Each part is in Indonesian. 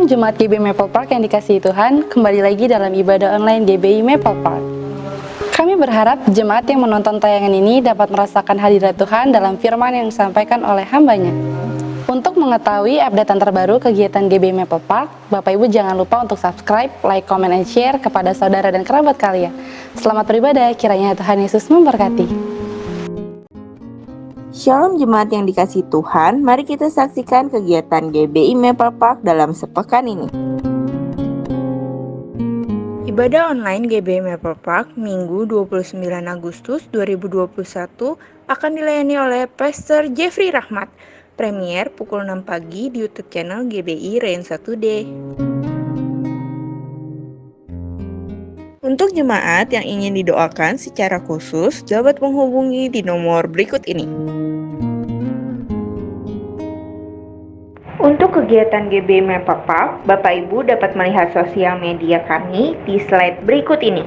Jemaat GBI Maple Park yang dikasihi Tuhan, kembali lagi dalam ibadah online GBI Maple Park. Kami berharap jemaat yang menonton tayangan ini dapat merasakan hadirat Tuhan dalam firman yang disampaikan oleh hambanya. Untuk mengetahui update terbaru kegiatan GBI Maple Park, Bapak Ibu jangan lupa untuk subscribe, like, comment, and share kepada saudara dan kerabat kalian. Selamat beribadah, kiranya Tuhan Yesus memberkati. Shalom jemaat yang dikasihi Tuhan, mari kita saksikan kegiatan GBI Maple Park dalam sepekan ini. Ibadah online GBI Maple Park Minggu 29 Agustus 2021 akan dilayani oleh Pastor Jeffrey Rahmat. Premier pukul 6 pagi di YouTube channel GBI Rain 1D. Untuk jemaat yang ingin didoakan secara khusus, dapat menghubungi di nomor berikut ini. Untuk kegiatan GBI Maple Park, Bapak Ibu dapat melihat sosial media kami di slide berikut ini.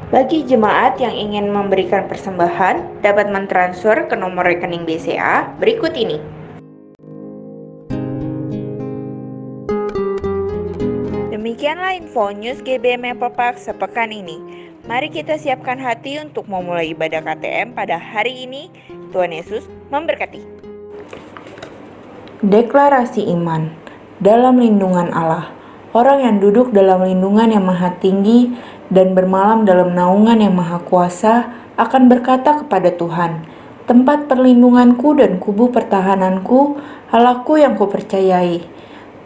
Bagi jemaat yang ingin memberikan persembahan, dapat mentransfer ke nomor rekening BCA berikut ini. Demikianlah info news GBI Maple Park sepekan ini. Mari kita siapkan hati untuk memulai ibadah KTM pada hari ini. Tuhan Yesus memberkati. Deklarasi iman. Dalam lindungan Allah, orang yang duduk dalam lindungan yang maha tinggi dan bermalam dalam naungan yang maha kuasa akan berkata kepada Tuhan, tempat perlindunganku dan kubu pertahananku, Allahku yang kupercayai.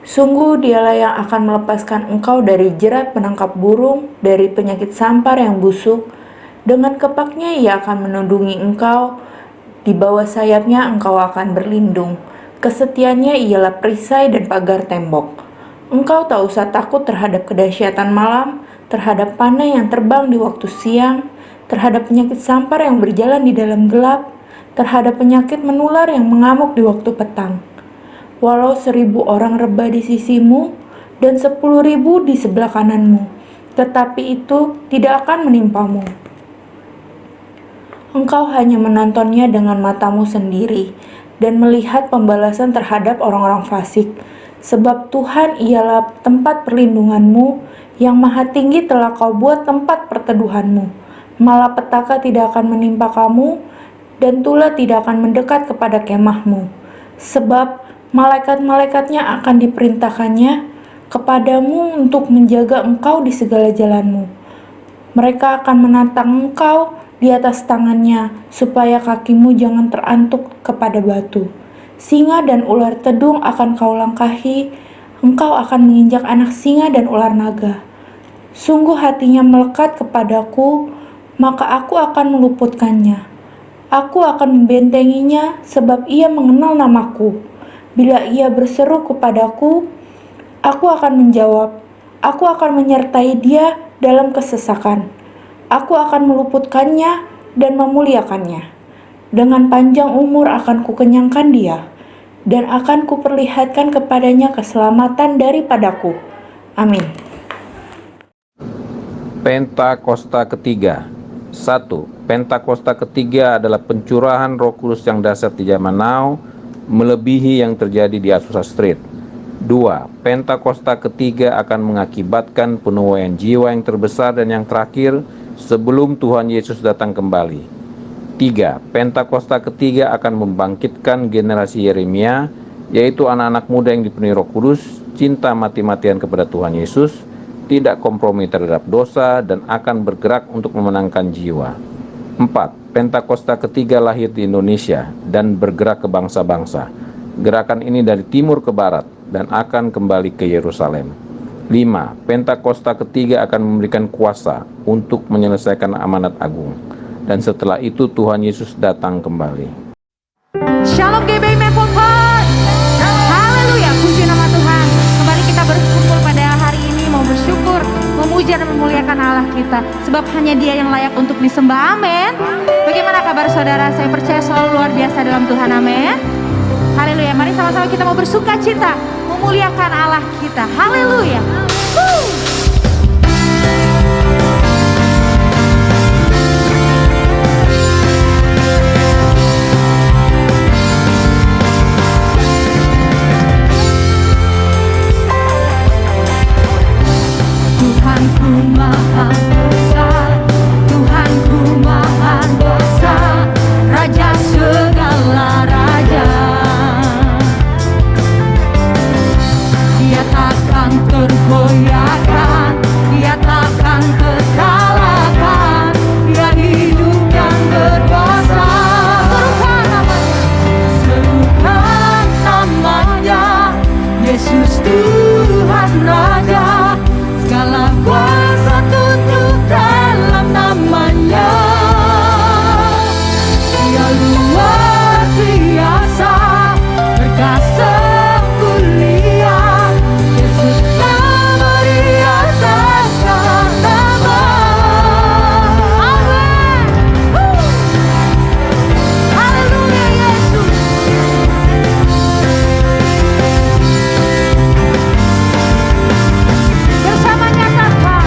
Sungguh dialah yang akan melepaskan engkau dari jerat penangkap burung, dari penyakit sampar yang busuk. Dengan kepaknya ia akan menundungi engkau, di bawah sayapnya engkau akan berlindung. Kesetiaannya ialah perisai dan pagar tembok. Engkau tak usah takut terhadap kedahsyatan malam, terhadap panah yang terbang di waktu siang, terhadap penyakit sampar yang berjalan di dalam gelap, terhadap penyakit menular yang mengamuk di waktu petang. Walau 1000 orang rebah di sisimu dan 10.000 di sebelah kananmu, tetapi itu tidak akan menimpamu. Engkau hanya menontonnya dengan matamu sendiri dan melihat pembalasan terhadap orang-orang fasik. Sebab Tuhan ialah tempat perlindunganmu, yang maha tinggi telah kau buat tempat perteduhanmu. Malapetaka tidak akan menimpa kamu, dan tula tidak akan mendekat kepada kemahmu. Sebab malaikat-malaikatnya akan diperintahkannya kepadamu untuk menjaga engkau di segala jalanmu. Mereka akan menantang engkau di atas tangannya, supaya kakimu jangan terantuk kepada batu. Singa dan ular tedung akan kau langkahi, engkau akan menginjak anak singa dan ular naga. Sungguh hatinya melekat kepadaku, maka aku akan meluputkannya. Aku akan membentenginya sebab ia mengenal namaku. Bila ia berseru kepadaku, aku akan menjawab. Aku akan menyertai dia dalam kesesakan. Aku akan meluputkannya dan memuliakannya. Dengan panjang umur akan kukenyangkan dia, dan akan kuperlihatkan kepadanya keselamatan daripadaku. Amin. Pentakosta ketiga. 1. Pentakosta ketiga adalah pencurahan Roh Kudus yang dahsyat di zaman now, melebihi yang terjadi di Azusa Street. 2. Pentakosta ketiga akan mengakibatkan penuaian jiwa yang terbesar dan yang terakhir sebelum Tuhan Yesus datang kembali. 3. Pentakosta ketiga akan membangkitkan generasi Yeremia, yaitu anak-anak muda yang dipenuhi Roh Kudus, cinta mati-matian kepada Tuhan Yesus, tidak kompromi terhadap dosa, dan akan bergerak untuk memenangkan jiwa. 4. Pentakosta ketiga lahir di Indonesia dan bergerak ke bangsa-bangsa. Gerakan ini dari timur ke barat dan akan kembali ke Yerusalem. 5. Pentakosta ketiga akan memberikan kuasa untuk menyelesaikan amanat agung. Dan setelah itu Tuhan Yesus datang kembali. Shalom GBI Maple Park. Haleluya, puji nama Tuhan. Kembali kita berkumpul pada hari ini, mau bersyukur, memuji dan memuliakan Allah kita. Sebab hanya Dia yang layak untuk disembah. Amin. Bagaimana kabar saudara? Saya percaya selalu luar biasa dalam Tuhan, amin. Haleluya, mari sama-sama kita mau bersuka cita, memuliakan Allah kita. Haleluya. Tuhanku maha besar, Tuhanku maha besar, Raja segala raja. Dia takkan tergoyahkan, Dia takkan terkalahkan, Dia hidup dan berkuasa. Serukan namanya, Yesus Tuhan Raja. Segala kuasa tunduk dalam namanya. Dia luar biasa, berkasa mulia. Yesus nama Dia takkan nama. Amin. Haleluya Yesus. Bersama nyatakan,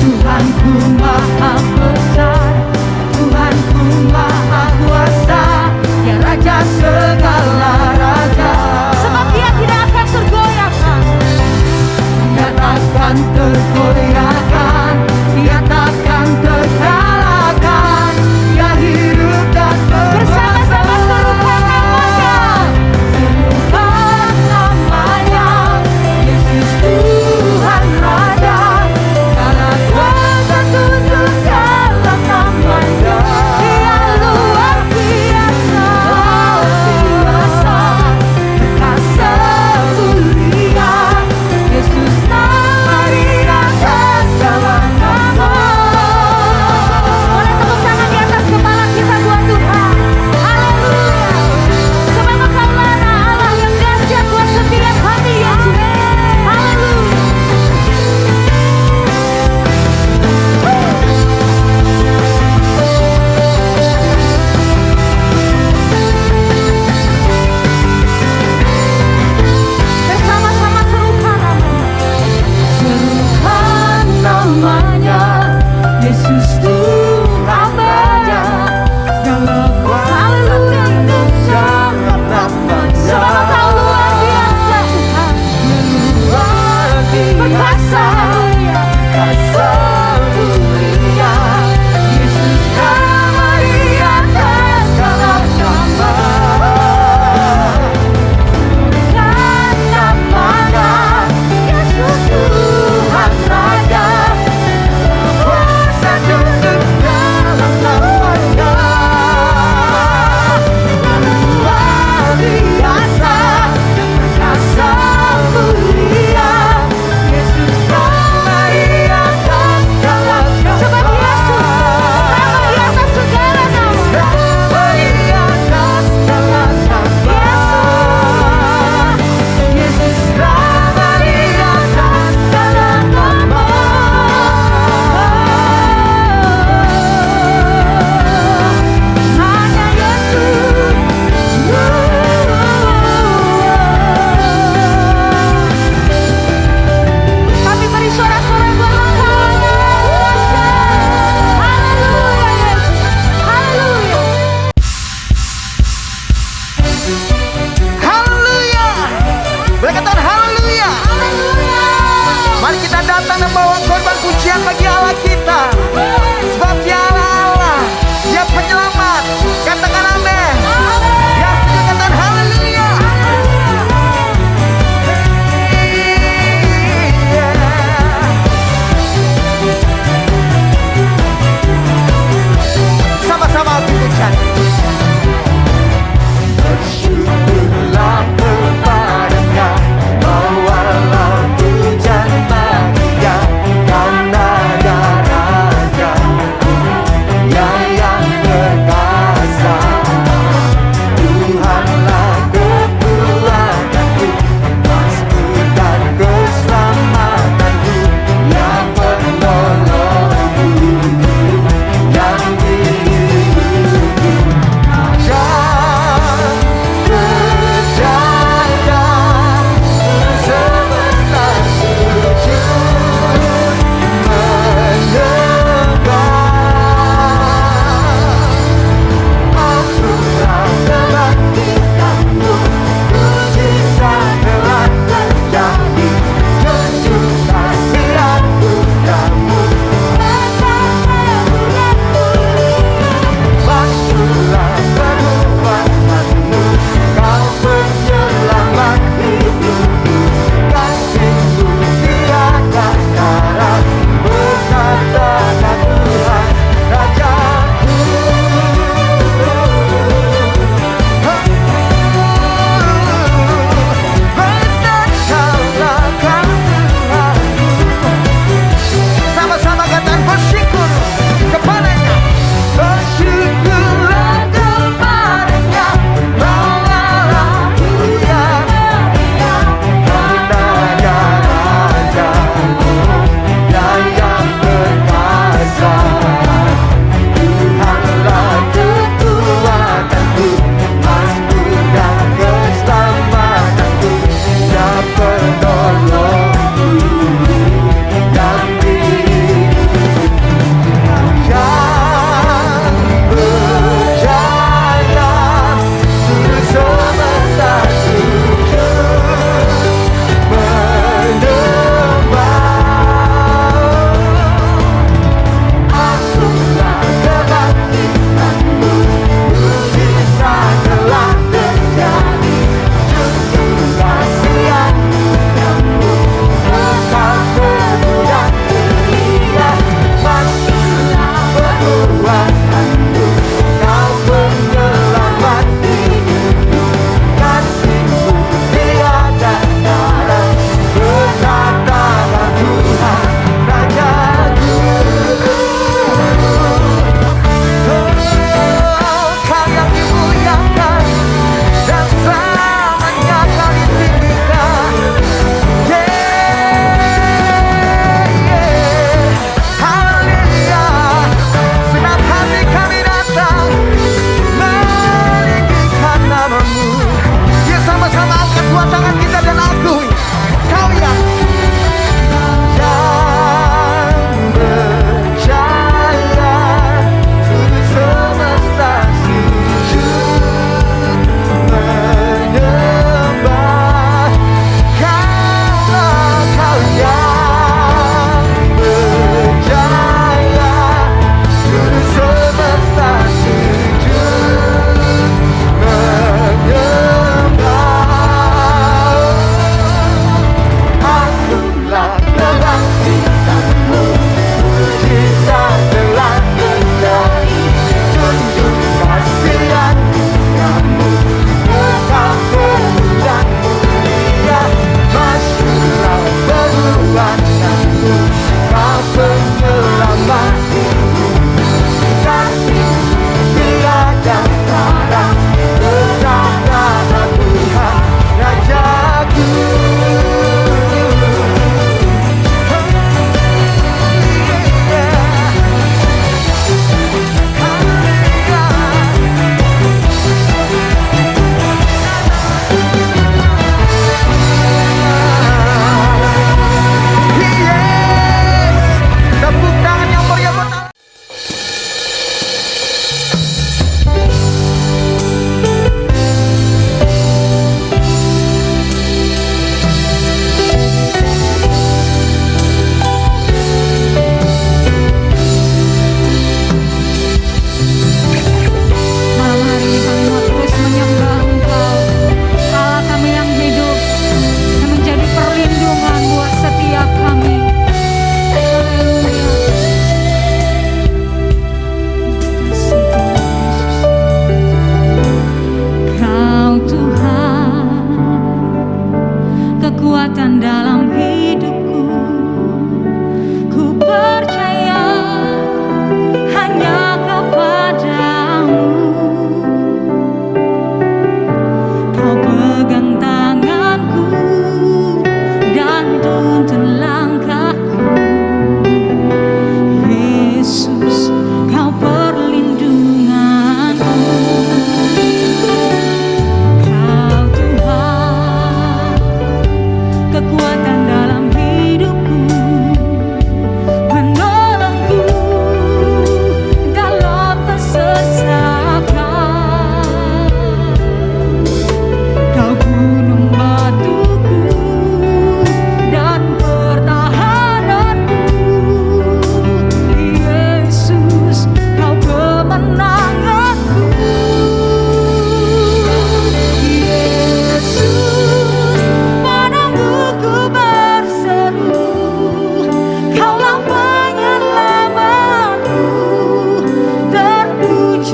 Tuhanku maha besar, Tuhanku maha kuasa, Dia Raja segala raja. Sebab Dia tidak akan tergoyahkan, Dia takkan tergoyahkan, Dia takkan terkalahkan, Dia hidup dan berkuasa. Bersama-sama serukan namanya, serukan namanya, Yesus Tuhan Raja. Segala kuasa tunduk dalam namanya. Dia luar biasa, berkasa mulia. Yesus nama Dia atas segala nama. Boleh tepuk tangan di atas kepala kita buat Tuhan. Haleluya. Semoga Kaulah Allah yang dahsyat buat setiap hati Yesus. Haleluya. Bersama-sama serukan namanya. Serukan namanya, Yesus Tuhan Raja. Segala kuasa tunduk dalam namanya. Sebab Engkau luar biasa Tuhan. Luar biasa, berkasa mulia. Yesus nama Dia atas segala nama. Serukan namanya, Yesus Tuhan Raja. Kuasa tunduk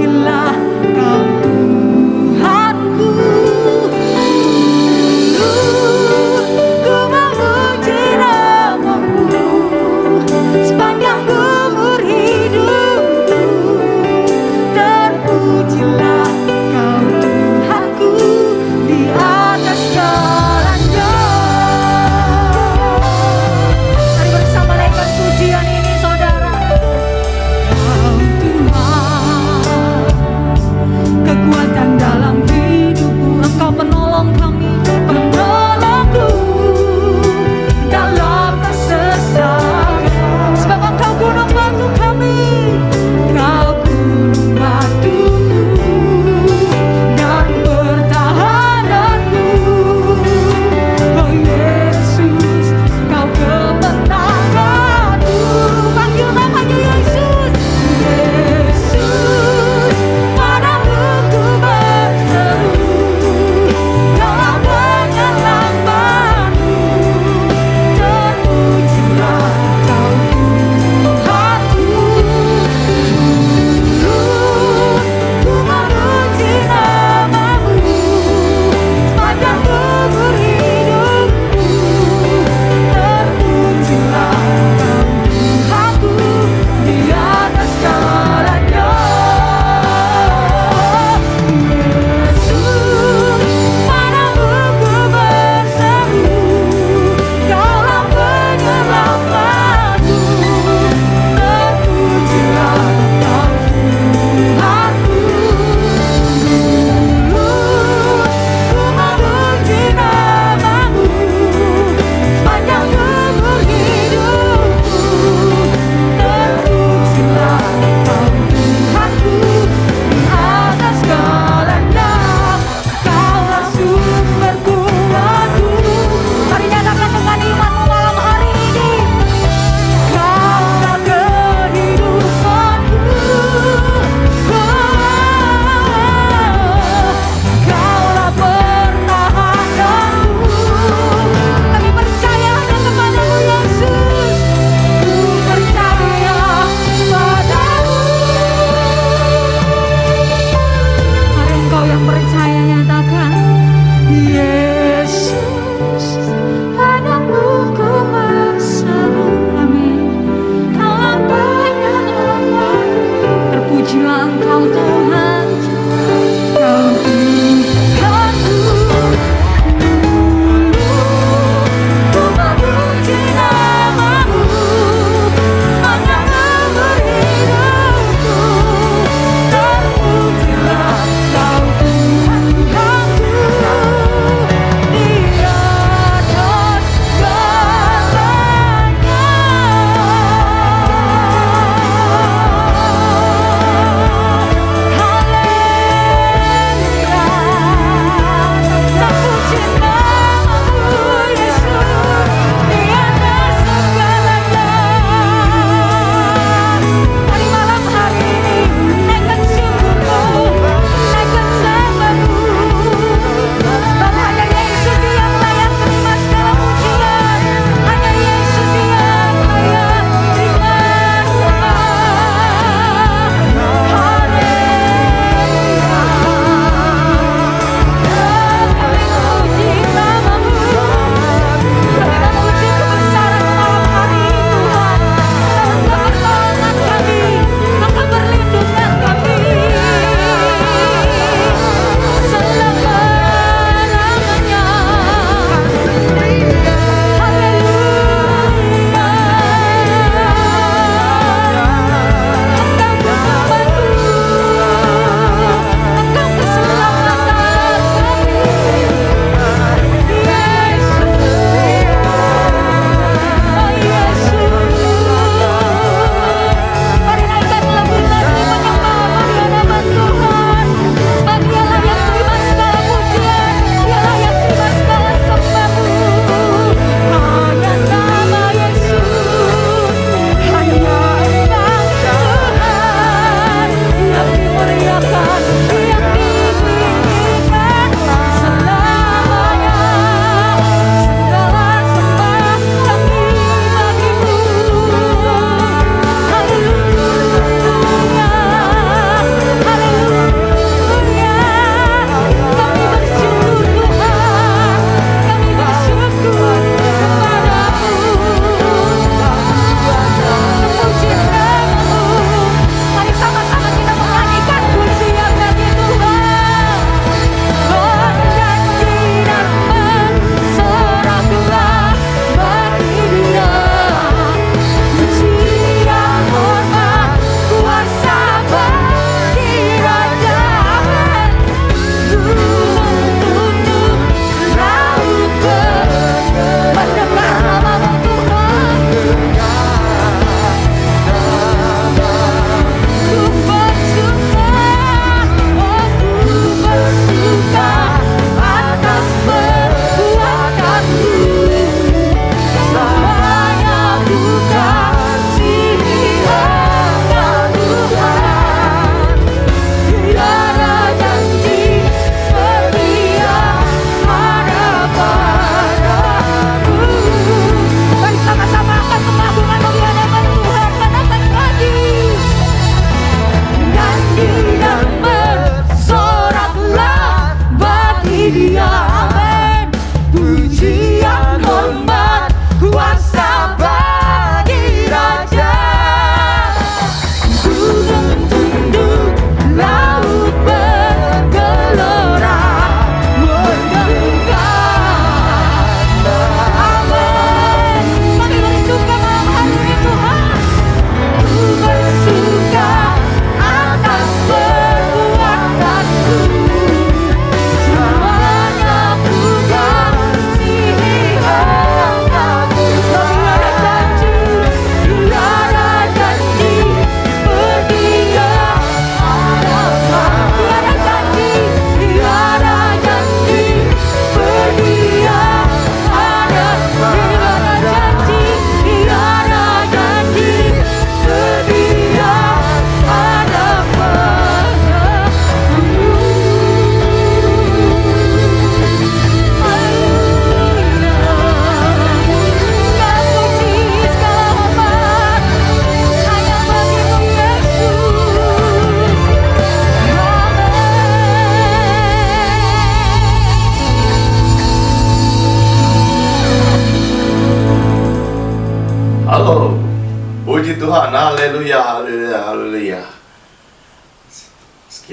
terpujilah Kau Tuhanku. Ku memuji namamu sepanjang umur hidupku. Terpujilah Kau Tuhanku di atas segalanya. Mari bersama naikkan pujian ini saudara. Kau Tuhan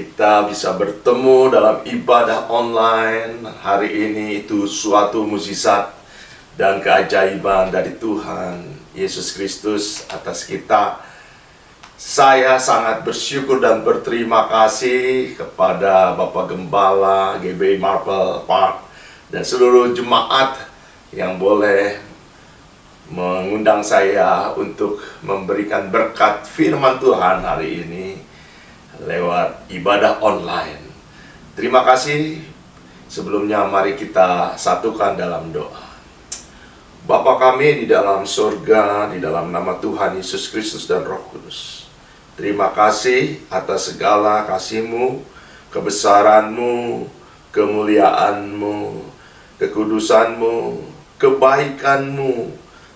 kita bisa bertemu dalam ibadah online hari ini itu suatu mukjizat dan keajaiban dari Tuhan Yesus Kristus atas kita. Saya sangat bersyukur dan berterima kasih kepada Bapak Gembala GBI Maple Park dan seluruh jemaat yang boleh mengundang saya untuk memberikan berkat firman Tuhan hari ini lewat ibadah online. Terima kasih. Sebelumnya mari kita satukan dalam doa. Bapa kami di dalam surga, di dalam nama Tuhan Yesus Kristus dan Roh Kudus. Terima kasih atas segala kasih-Mu, kebesaran-Mu, kemuliaan-Mu, kekudusan-Mu, kebaikan-Mu.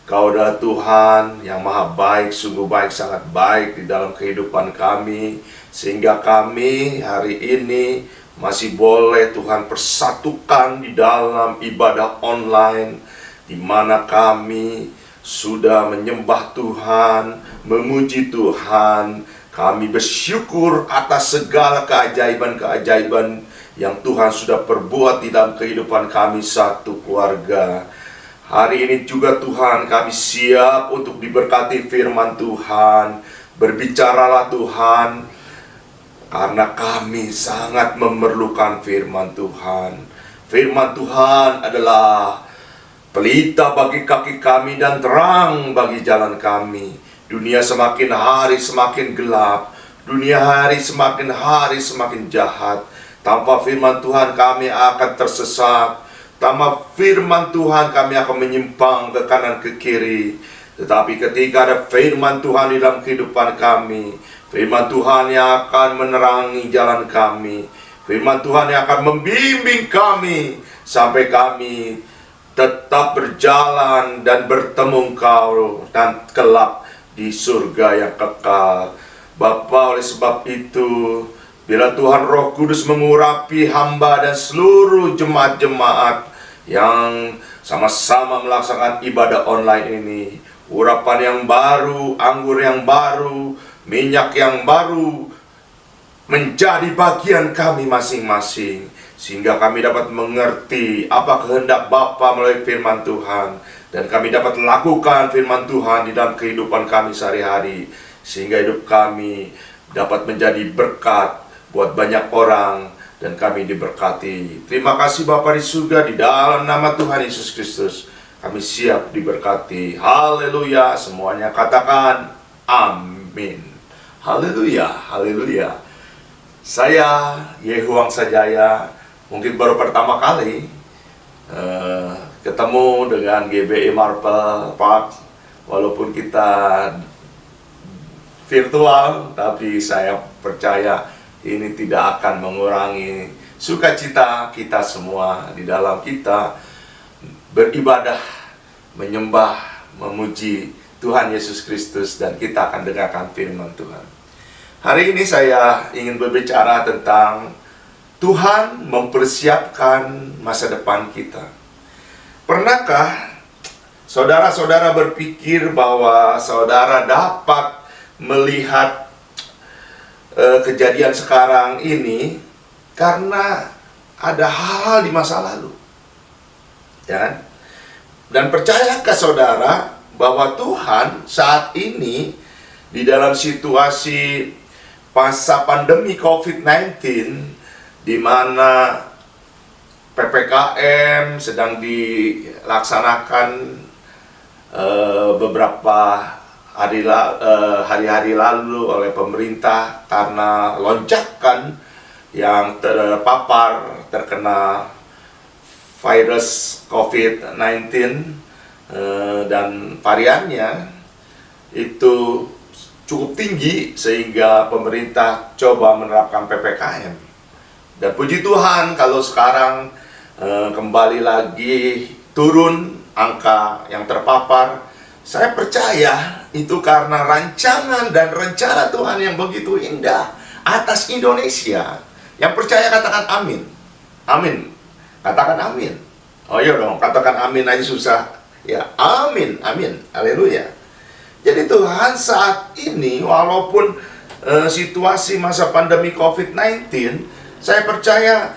Kau adalah Tuhan yang maha baik, sungguh baik, sangat baik di dalam kehidupan kami. Sehingga kami hari ini masih boleh Tuhan persatukan di dalam ibadah online, di mana kami sudah menyembah Tuhan, memuji Tuhan. Kami bersyukur atas segala keajaiban-keajaiban yang Tuhan sudah perbuat di dalam kehidupan kami satu keluarga. Hari ini juga Tuhan kami siap untuk diberkati firman Tuhan. Berbicaralah Tuhan, karena kami sangat memerlukan firman Tuhan. Firman Tuhan adalah pelita bagi kaki kami dan terang bagi jalan kami. Dunia semakin hari semakin gelap. Dunia semakin hari semakin jahat. Tanpa firman Tuhan kami akan tersesat. Tanpa firman Tuhan kami akan menyimpang ke kanan ke kiri. Tetapi ketika ada firman Tuhan di dalam kehidupan kami, firman Tuhan yang akan menerangi jalan kami, firman Tuhan yang akan membimbing kami sampai kami tetap berjalan dan bertemu Engkau dan kelak di surga yang kekal. Bapa, oleh sebab itu, bila Tuhan Roh Kudus mengurapi hamba dan seluruh jemaat-jemaat yang sama-sama melaksanakan ibadah online ini, urapan yang baru, anggur yang baru, minyak yang baru menjadi bagian kami masing-masing, sehingga kami dapat mengerti apa kehendak Bapa melalui firman Tuhan, dan kami dapat lakukan firman Tuhan di dalam kehidupan kami sehari-hari, sehingga hidup kami dapat menjadi berkat buat banyak orang dan kami diberkati. Terima kasih Bapa di surga, di dalam nama Tuhan Yesus Kristus kami siap diberkati. Haleluya. Semuanya katakan amin. Haleluya, haleluya. Saya Yehuang Sajaya, mungkin baru pertama kali ketemu dengan GBI Maple Park. Walaupun kita virtual, tapi saya percaya ini tidak akan mengurangi sukacita kita semua di dalam kita beribadah, menyembah, memuji Tuhan Yesus Kristus, dan kita akan dengarkan firman Tuhan. Hari ini saya ingin berbicara tentang Tuhan mempersiapkan masa depan kita. Pernahkah saudara-saudara berpikir bahwa saudara dapat melihat kejadian sekarang ini karena ada hal-hal di masa lalu? Ya. Dan percayakah saudara bahwa Tuhan saat ini di dalam situasi masa pandemi COVID-19, di mana PPKM sedang dilaksanakan beberapa hari-hari lalu oleh pemerintah karena lonjakan yang terkena virus COVID-19 dan variannya itu cukup tinggi, sehingga pemerintah coba menerapkan PPKM. Dan puji Tuhan kalau sekarang kembali lagi turun angka yang terpapar. Saya percaya itu karena rancangan dan rencana Tuhan yang begitu indah atas Indonesia. Yang percaya katakan amin. Amin. Katakan amin. Oh iya dong, katakan amin aja susah. Ya, amin, amin. Haleluya. Jadi Tuhan saat ini walaupun situasi masa pandemi COVID-19, saya percaya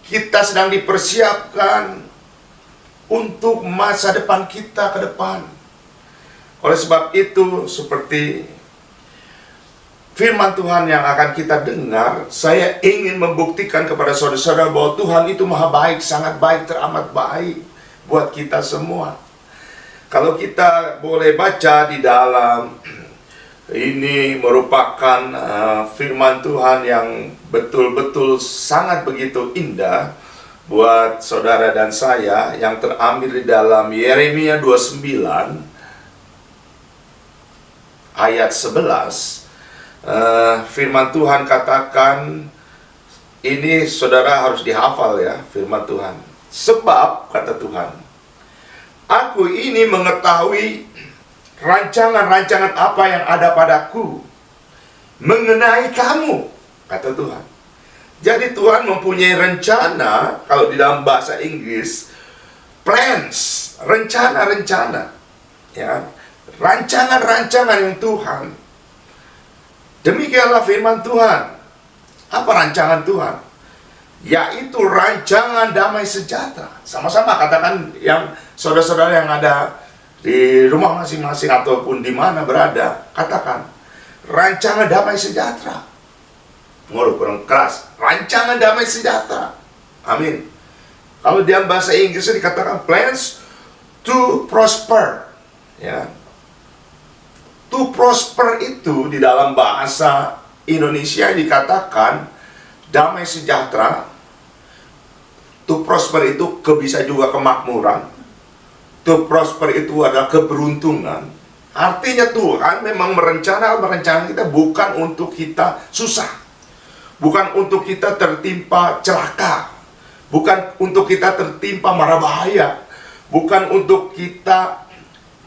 kita sedang dipersiapkan untuk masa depan kita ke depan. Oleh sebab itu, seperti firman Tuhan yang akan kita dengar, saya ingin membuktikan kepada saudara-saudara bahwa Tuhan itu maha baik, sangat baik, teramat baik buat kita semua. Kalau kita boleh baca di dalam, ini merupakan firman Tuhan yang betul-betul sangat begitu indah buat saudara dan saya, yang terambil di dalam Yeremia 29 ayat 11. Firman Tuhan katakan, ini saudara harus dihafal ya, firman Tuhan. Sebab, kata Tuhan, aku ini mengetahui rancangan-rancangan apa yang ada padaku mengenai kamu, kata Tuhan. Jadi Tuhan mempunyai rencana, kalau di dalam bahasa Inggris, plans, rencana-rencana, ya, rancangan-rancangan yang Tuhan. Demikianlah firman Tuhan. Apa rancangan Tuhan? Yaitu rancangan damai sejahtera. Sama-sama katakan, yang saudara-saudara yang ada di rumah masing-masing ataupun di mana berada, katakan, rancangan damai sejahtera. Ngomong kurang keras. Rancangan damai sejahtera. Amin. Kalau di dalam bahasa Inggris dikatakan plans to prosper. Ya. To prosper itu di dalam bahasa Indonesia dikatakan damai sejahtera. To prosper itu bisa juga kemakmuran. To prosper itu adalah keberuntungan. Artinya Tuhan memang merencanakan kita bukan untuk kita susah, bukan untuk kita tertimpa celaka, bukan untuk kita tertimpa mara bahaya, bukan untuk kita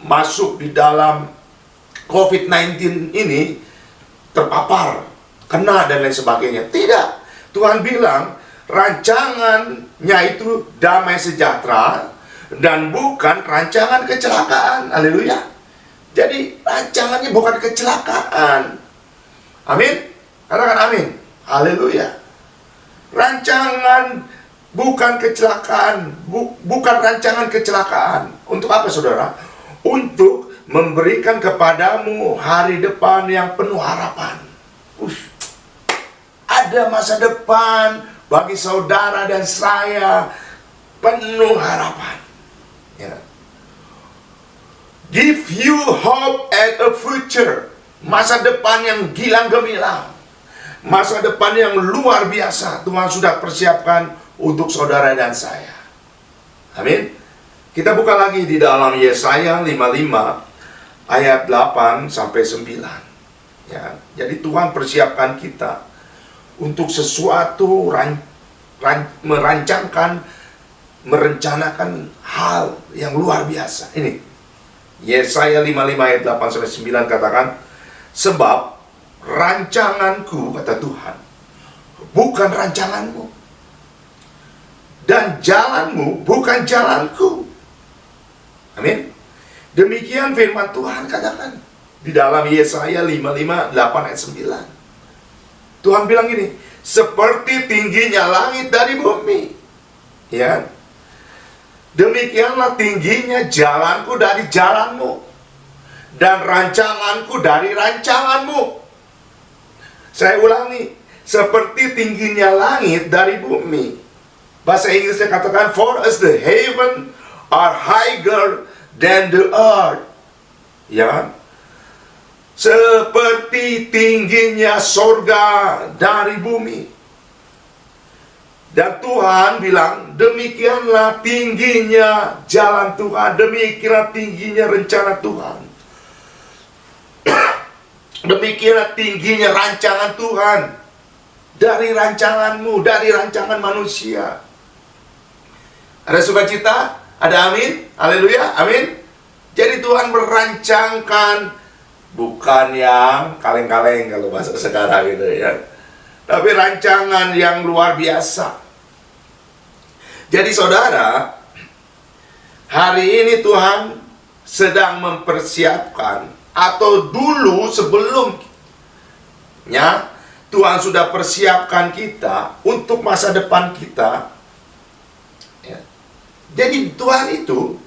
masuk di dalam COVID-19 ini terpapar, kena dan lain sebagainya. Tidak. Tuhan bilang rancangannya itu damai sejahtera dan bukan rancangan kecelakaan. Haleluya. Jadi rancangannya bukan kecelakaan. Amin. Katakan amin. Haleluya. Rancangan bukan kecelakaan, bukan rancangan kecelakaan. Untuk apa saudara? Untuk memberikan kepadamu hari depan yang penuh harapan. Ada masa depan bagi saudara dan saya, penuh harapan. Ya. Give you hope and a future. Masa depan yang gilang gemilang. Masa depan yang luar biasa Tuhan sudah persiapkan untuk saudara dan saya. Amin. Kita buka lagi di dalam Yesaya 55 ayat 8 sampai 9. Ya, jadi Tuhan persiapkan kita untuk sesuatu, merencanakan hal yang luar biasa. Ini Yesaya 55 ayat 8 sampai 9 katakan, sebab rancanganku, kata Tuhan, bukan rancanganmu, dan jalanmu bukan jalanku. Amin. Demikian firman Tuhan katakan di dalam Yesaya 55 8 ayat 9. Tuhan bilang gini, seperti tingginya langit dari bumi, ya, demikianlah tingginya jalanku dari jalanmu dan rancanganku dari rancanganmu. Saya ulangi, seperti tingginya langit dari bumi. Bahasa Inggrisnya katakan, for as the heaven are higher than the earth. Ya, seperti tingginya sorga dari bumi. Dan Tuhan bilang, demikianlah tingginya jalan Tuhan, demikianlah tingginya rencana Tuhan. Demikianlah tingginya rancangan Tuhan dari rancanganmu, dari rancangan manusia. Ada sukacita? Ada amin? Haleluya, amin. Jadi Tuhan merancangkan, bukan yang kaleng-kaleng kalau bahasa sekarang gitu ya, tapi rancangan yang luar biasa. Jadi saudara, hari ini Tuhan sedang mempersiapkan, atau dulu sebelum Ya, Tuhan sudah persiapkan kita untuk masa depan kita. Ya. Jadi Tuhan itu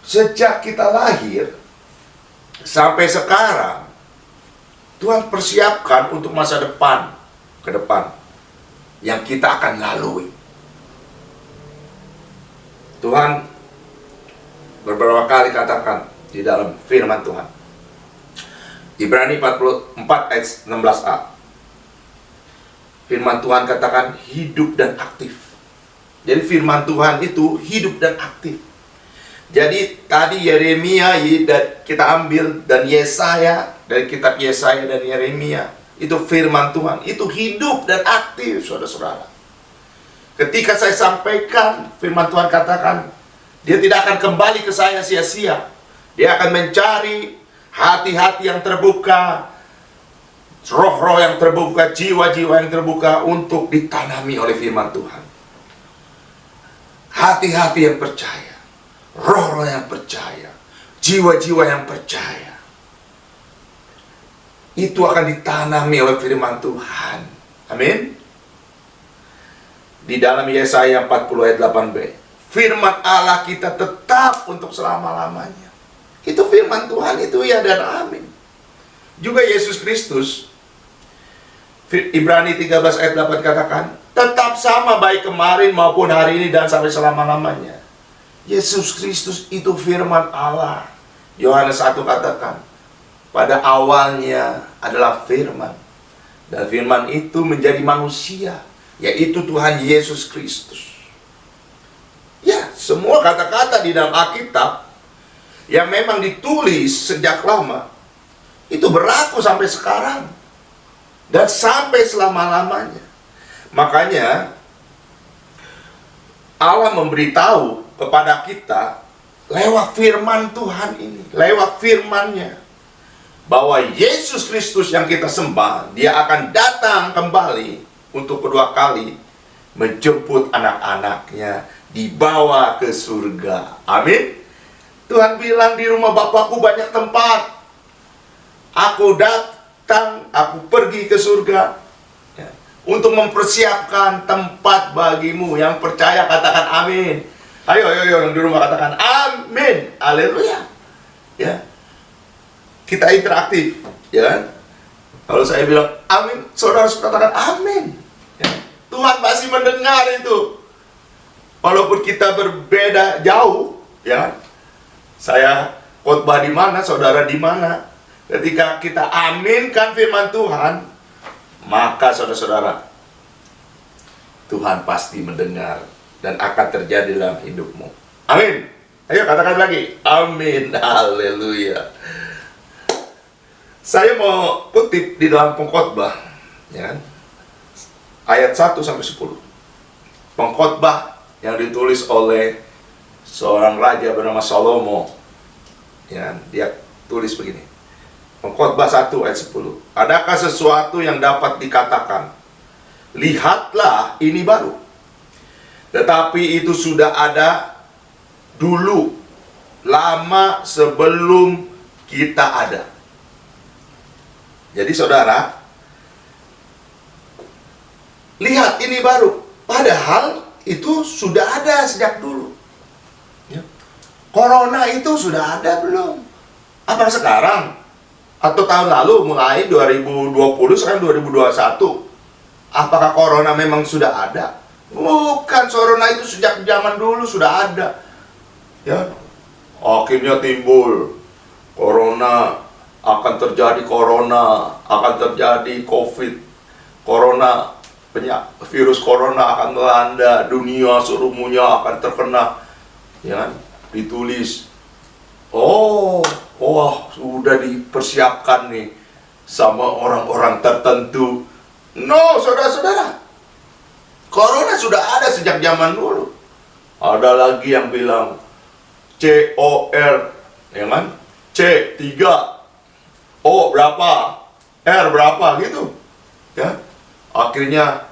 sejak kita lahir sampai sekarang, Tuhan persiapkan untuk masa depan ke depan yang kita akan lalui. Tuhan beberapa kali katakan di dalam firman Tuhan. Ibrani 44 ayat 16a. Firman Tuhan katakan hidup dan aktif. Jadi firman Tuhan itu hidup dan aktif. Jadi tadi Yeremia kita ambil dan Yesaya, dari kitab Yesaya dan Yeremia. Itu firman Tuhan, itu hidup dan aktif, saudara-saudara. Ketika saya sampaikan, firman Tuhan katakan, dia tidak akan kembali ke saya sia-sia. Dia akan mencari hati-hati yang terbuka, roh-roh yang terbuka, jiwa-jiwa yang terbuka untuk ditanami oleh firman Tuhan. Hati-hati yang percaya, roh-roh yang percaya, jiwa-jiwa yang percaya. Itu akan ditanami oleh firman Tuhan. Amin. Di dalam Yesaya 40 ayat 8b, firman Allah kita tetap untuk selama-lamanya. Itu firman Tuhan, itu ya dan amin. Juga Yesus Kristus, Ibrani 13 ayat 8 katakan, tetap sama baik kemarin maupun hari ini dan sampai selama-lamanya. Yesus Kristus itu firman Allah. Yohanes 1 katakan, pada awalnya adalah firman, dan firman itu menjadi manusia, yaitu Tuhan Yesus Kristus. Ya, semua kata-kata di dalam Alkitab yang memang ditulis sejak lama, itu berlaku sampai sekarang dan sampai selama-lamanya. Makanya Allah memberitahu kepada kita lewat firman Tuhan ini, lewat firman-Nya, bahwa Yesus Kristus yang kita sembah, dia akan datang kembali untuk kedua kali menjemput anak-anaknya, dibawa ke surga. Amin. Tuhan bilang di rumah Bapakku banyak tempat. Aku datang, aku pergi ke surga ya, untuk mempersiapkan tempat bagimu. Yang percaya katakan amin. Ayo yang di rumah katakan amin. Haleluya. Ya. Kita interaktif, ya kan? Kalau saya bilang amin, saudara katakan amin. Ya. Tuhan masih mendengar itu. Walaupun kita berbeda jauh, ya. Saya khotbah di mana, saudara di mana. Ketika kita aminkan firman Tuhan, maka saudara-saudara, Tuhan pasti mendengar dan akan terjadi dalam hidupmu. Amin. Ayo katakan lagi, amin. Haleluya. Saya mau kutip di dalam pengkhotbah, ya, ayat 1 sampai 10. Pengkhotbah yang ditulis oleh seorang raja bernama Salomo. Ya, dia tulis begini. Pengkhotbah 1 ayat 10. Adakah sesuatu yang dapat dikatakan, lihatlah ini baru, tetapi itu sudah ada dulu, lama sebelum kita ada. Jadi saudara, lihat ini baru, padahal itu sudah ada sejak dulu. Ya. Corona itu sudah ada belum? Apa sekarang? Atau tahun lalu mulai 2020 sekarang 2021? Apakah corona memang sudah ada? Bukan, corona itu sejak zaman dulu sudah ada. Ya. Akhirnya timbul corona, akan terjadi corona, akan terjadi COVID. Corona, virus corona akan melanda dunia, seluruhnya akan terkena. Ya, ditulis. Sudah dipersiapkan nih sama orang-orang tertentu. No, saudara-saudara. Corona sudah ada sejak zaman dulu. Ada lagi yang bilang COR, ya kan? C 3, O berapa, R berapa gitu. Ya. Akhirnya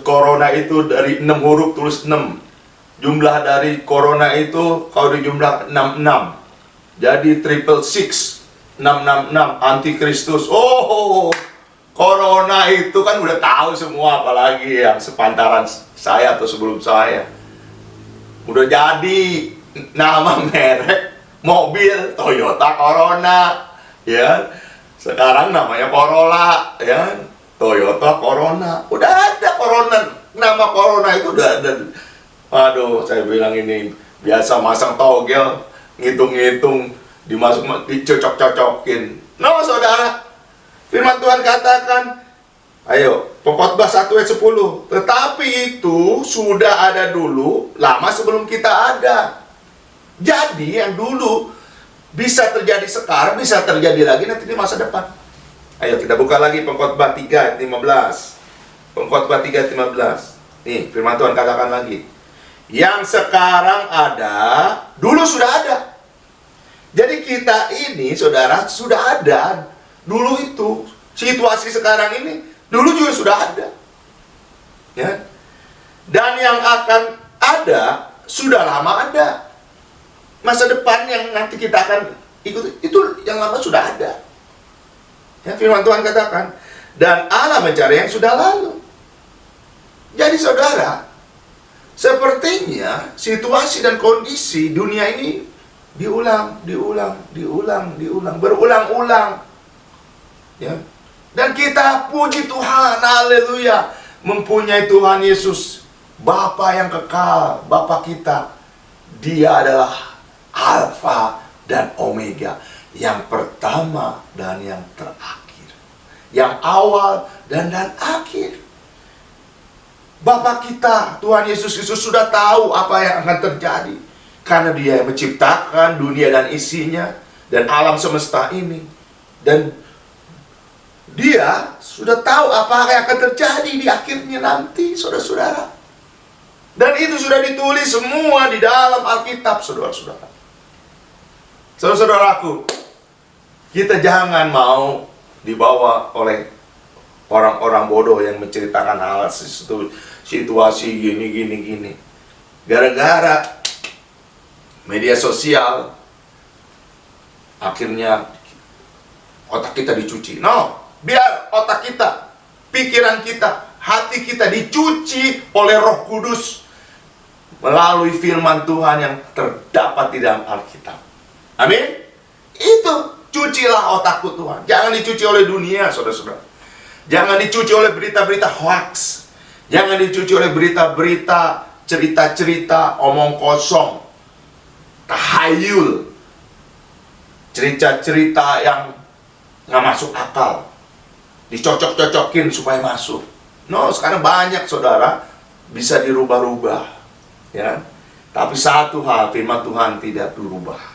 corona itu dari 6 huruf tulis 6. Jumlah dari corona itu kalau dijumlah 66. Jadi 666. 666 antikristus. Oh, corona itu kan udah tahu semua, apalagi yang sepantaran saya atau sebelum saya. Udah jadi nama merek mobil Toyota Corona, ya. Sekarang namanya Corolla, ya. Toyota Corona. Udah ada Corona, nama Corona itu udah ada. Aduh, saya bilang ini biasa masang togel, ngitung-ngitung, dicocok-cocokin. No, saudara. Firman Tuhan katakan, ayo, Pengkhotbah 1 ayat 10. Tetapi itu sudah ada dulu, lama sebelum kita ada. Jadi yang dulu bisa terjadi sekarang, bisa terjadi lagi nanti di masa depan. Ayo kita buka lagi Pengkhotbah 3 ayat 15. Pengkhotbah 3 ayat 15. Nih, firman Tuhan katakan lagi. Yang sekarang ada, dulu sudah ada. Jadi kita ini, saudara, sudah ada. Dulu itu, situasi sekarang ini, dulu juga sudah ada. Ya. Dan yang akan ada, sudah lama ada. Masa depan yang nanti kita akan ikut, itu yang lama sudah ada. Ya, firman Tuhan katakan, dan Allah mencari yang sudah lalu. Jadi saudara, sepertinya situasi dan kondisi dunia ini berulang, berulang-ulang. Ya. Dan kita puji Tuhan, haleluya, mempunyai Tuhan Yesus, Bapa yang kekal, Bapa kita. Dia adalah Alfa dan Omega, yang pertama dan yang terakhir, yang awal dan akhir. Bapa kita, Tuhan Yesus Kristus, sudah tahu apa yang akan terjadi, karena Dia yang menciptakan dunia dan isinya, dan alam semesta ini. Dan Dia sudah tahu apa yang akan terjadi di akhirnya nanti, saudara-saudara. Dan itu sudah ditulis semua di dalam Alkitab, saudara-saudara. Saudara-saudaraku, kita jangan mau dibawa oleh orang-orang bodoh yang menceritakan hal situasi gini. Gara-gara media sosial, akhirnya otak kita dicuci. No, biar otak kita, pikiran kita, hati kita dicuci oleh Roh Kudus melalui firman Tuhan yang terdapat di dalam Alkitab. Amin. Itu, cucilah otakku Tuhan. Jangan dicuci oleh dunia, saudara-saudara. Jangan dicuci oleh berita-berita hoax. Jangan dicuci oleh berita-berita, cerita-cerita, omong kosong, tahayul, cerita-cerita yang nggak masuk akal, dicocok-cocokin supaya masuk. No, sekarang banyak, saudara, bisa dirubah-rubah, ya. Tapi satu hal, firman Tuhan tidak berubah.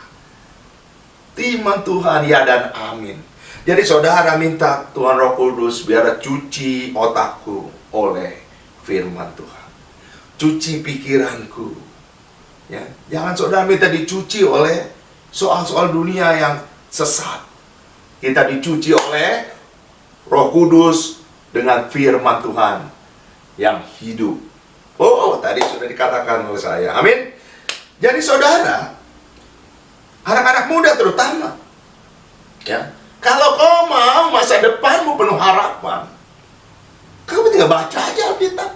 Firman Tuhan ya dan amin. Jadi saudara minta Tuhan Roh Kudus biar cuci otakku oleh firman Tuhan. Cuci pikiranku. Ya, jangan saudara minta dicuci oleh soal-soal dunia yang sesat. Kita dicuci oleh Roh Kudus dengan firman Tuhan yang hidup. Oh, tadi sudah dikatakan oleh saya. Amin. Jadi saudara, anak-anak muda terutama, ya, kalau kau mau masa depanmu penuh harapan, kamu tinggal baca aja Alkitab,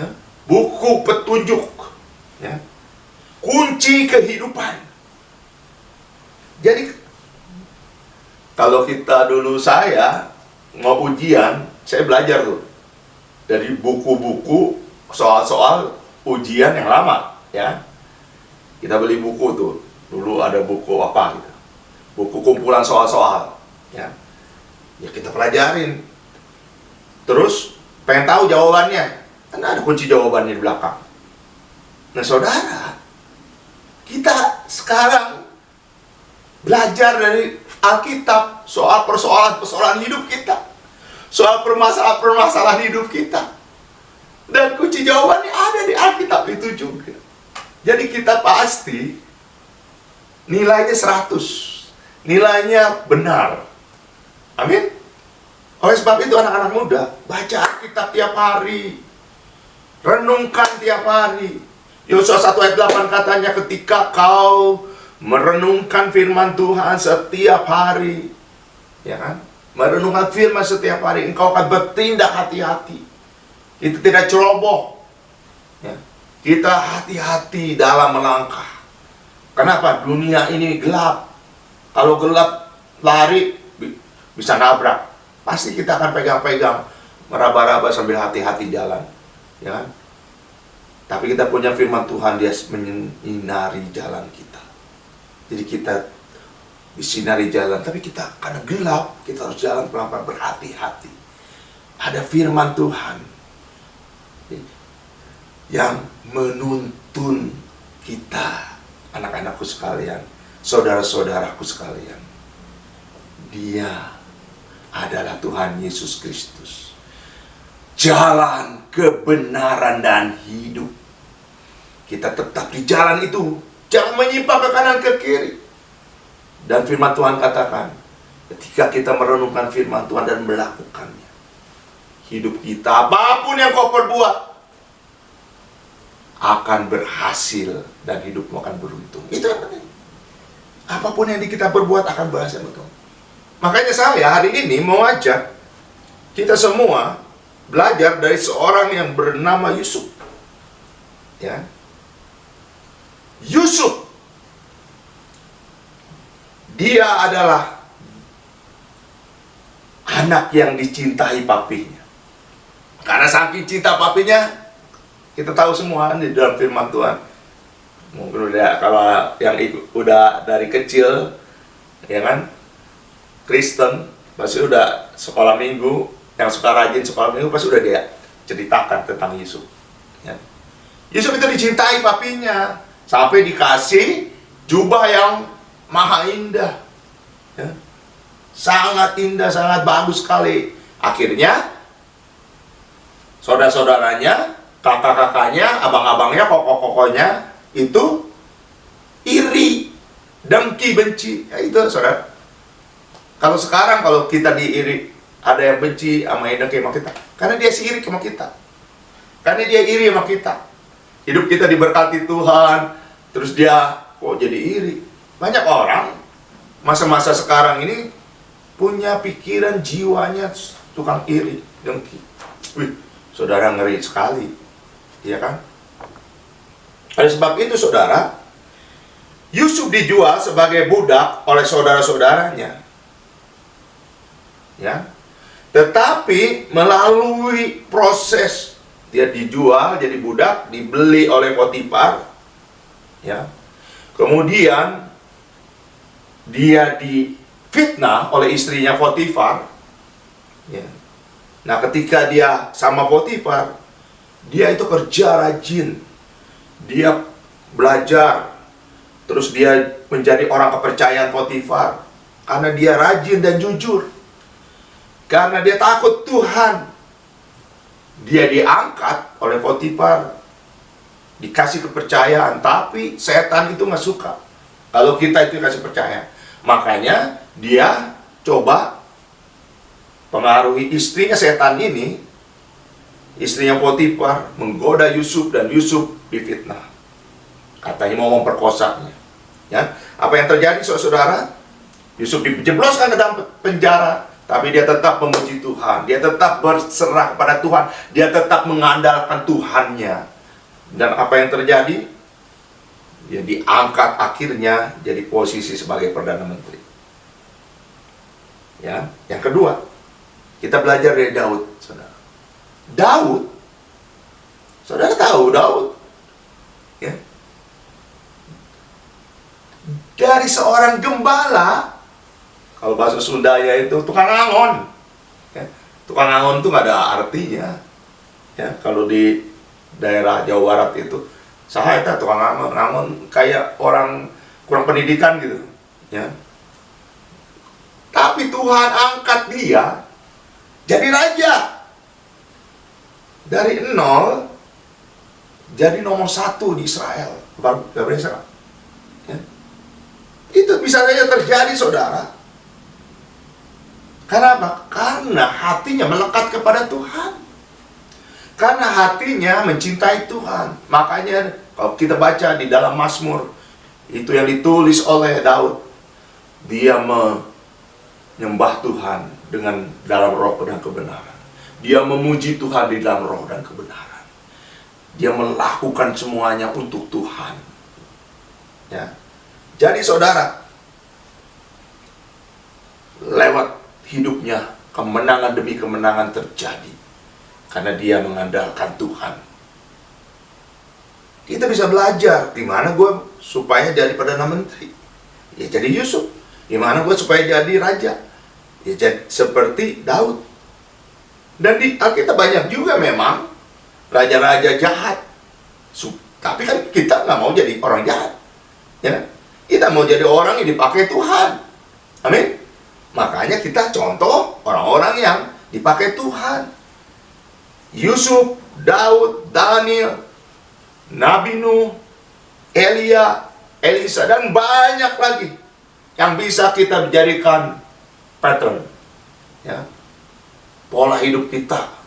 ya, buku petunjuk, ya, kunci kehidupan. Jadi kalau kita dulu, saya mau ujian, saya belajar tuh dari buku-buku soal-soal ujian yang lama, ya. Kita beli buku tuh. Dulu ada buku apa gitu, buku kumpulan soal-soal, ya. Ya kita pelajarin. Terus pengen tahu jawabannya, kan ada kunci jawabannya di belakang. Nah saudara, kita sekarang belajar dari Alkitab soal persoalan-persoalan hidup kita, soal permasalahan-permasalahan hidup kita, dan kunci jawabannya ada di Alkitab itu juga. Jadi kita pasti nilainya 100, nilainya benar. Amin. Oleh sebab itu anak-anak muda, baca Alkitab tiap hari, renungkan tiap hari. Yosua 1 ayat 8 katanya, ketika kau merenungkan firman Tuhan setiap hari, ya kan? Merenungkan firman setiap hari, engkau akan bertindak hati-hati. Kita tidak ceroboh, ya. Kita hati-hati dalam melangkah. Kenapa? Dunia ini gelap. Kalau gelap, lari bisa nabrak. Pasti kita akan pegang-pegang, meraba-raba sambil hati-hati jalan, ya kan? Tapi kita punya firman Tuhan, dia menyinari jalan kita. Jadi kita disinari jalan, tapi kita karena gelap, kita harus jalan pelan-pelan, berhati-hati. Ada firman Tuhan yang menuntun kita, anak-anakku sekalian, saudara-saudaraku sekalian. Dia adalah Tuhan Yesus Kristus, jalan kebenaran dan hidup. Kita tetap di jalan itu, jangan menyimpang ke kanan ke kiri. Dan firman Tuhan katakan, ketika kita merenungkan firman Tuhan dan melakukannya, hidup kita, apapun yang kau perbuat, akan berhasil dan hidupmu akan beruntung. Itu yang penting. Apapun yang kita perbuat akan berhasil, betul. Makanya saya hari ini mau ajak kita semua belajar dari seorang yang bernama Yusuf. Ya. Yusuf, dia adalah anak yang dicintai papinya. Karena saking cinta papinya, kita tahu semua di dalam firman Tuhan. Mungkin udah, kalau yang udah dari kecil, ya kan, Kristen, pasti udah sekolah minggu, yang suka rajin sekolah minggu pasti udah dia ceritakan tentang Yusuf. Ya. Yusuf itu dicintai papinya, sampai dikasih jubah yang maha indah, ya. Sangat indah, sangat bagus sekali. Akhirnya saudara-saudaranya, kakak-kakaknya, abang-abangnya, koko-kokonya itu iri, dengki, benci. Ya itu saudara. Kalau sekarang kalau kita diiri, ada yang benci sama yang dengki sama kita, karena dia sirik sama kita, karena dia iri sama kita. Hidup kita diberkati Tuhan, terus dia kok jadi iri. Banyak orang masa-masa sekarang ini punya pikiran, jiwanya tukang iri, dengki. Wih, saudara, ngeri sekali, iya kan? Oleh sebab itu saudara, Yusuf dijual sebagai budak oleh saudara-saudaranya, ya. Tetapi melalui proses dia dijual jadi budak, dibeli oleh Potifar, ya. Kemudian dia difitnah oleh istrinya Potifar, ya. Nah, ketika dia sama Potifar, dia itu kerja rajin, dia belajar, terus dia menjadi orang kepercayaan Potifar karena dia rajin dan jujur, karena dia takut Tuhan. Dia diangkat oleh Potifar, dikasih kepercayaan, tapi setan itu nggak suka kalau kita itu kasih percaya. Makanya dia coba pengaruhi istrinya setan ini, istrinya Potifar, menggoda Yusuf dan Yusuf difitnah. Katanya mau memperkosanya. Ya, apa yang terjadi saudara? Yusuf dijebloskan ke dalam penjara, tapi dia tetap memuji Tuhan, dia tetap berserah kepada Tuhan, dia tetap mengandalkan Tuhannya. Dan apa yang terjadi? Dia diangkat akhirnya jadi posisi sebagai Perdana Menteri. Ya, yang kedua, kita belajar dari Daud, saudara. Daud, saudara tahu Daud, ya, dari seorang gembala, kalau bahasa Sundanya itu tukang angon, ya. Tukang angon itu nggak ada artinya, ya. Kalau di daerah Jawa Barat itu, saya itu tukang angon, angon kayak orang kurang pendidikan gitu, ya. Tapi Tuhan angkat dia jadi raja. Dari nol jadi nomor 1 di Israel. Ya. Itu bisa saja terjadi saudara. Kenapa? Karena hatinya melekat kepada Tuhan. Karena hatinya mencintai Tuhan. Makanya kalau kita baca di dalam Mazmur Itu yang ditulis oleh Daud. Dia menyembah Tuhan dengan dalam roh dan kebenaran. Dia memuji Tuhan di dalam roh dan kebenaran. Dia melakukan semuanya untuk Tuhan. Ya. Jadi saudara, lewat hidupnya kemenangan demi kemenangan terjadi karena dia mengandalkan Tuhan. Kita bisa belajar gimana gue supaya jadi Perdana Menteri. Ya jadi Yusuf. Gimana gue supaya jadi raja. Ya jadi seperti Daud. Dan di Alkitab banyak juga memang raja-raja jahat. Tapi kan kita nggak mau jadi orang jahat. Ya kan? Kita mau jadi orang yang dipakai Tuhan. Amin. Makanya kita contoh orang-orang yang dipakai Tuhan. Yusuf, Daud, Daniel, Nabi Nuh, Elia, Elisa, dan banyak lagi yang bisa kita jadikan pattern. Ya. Pola hidup kita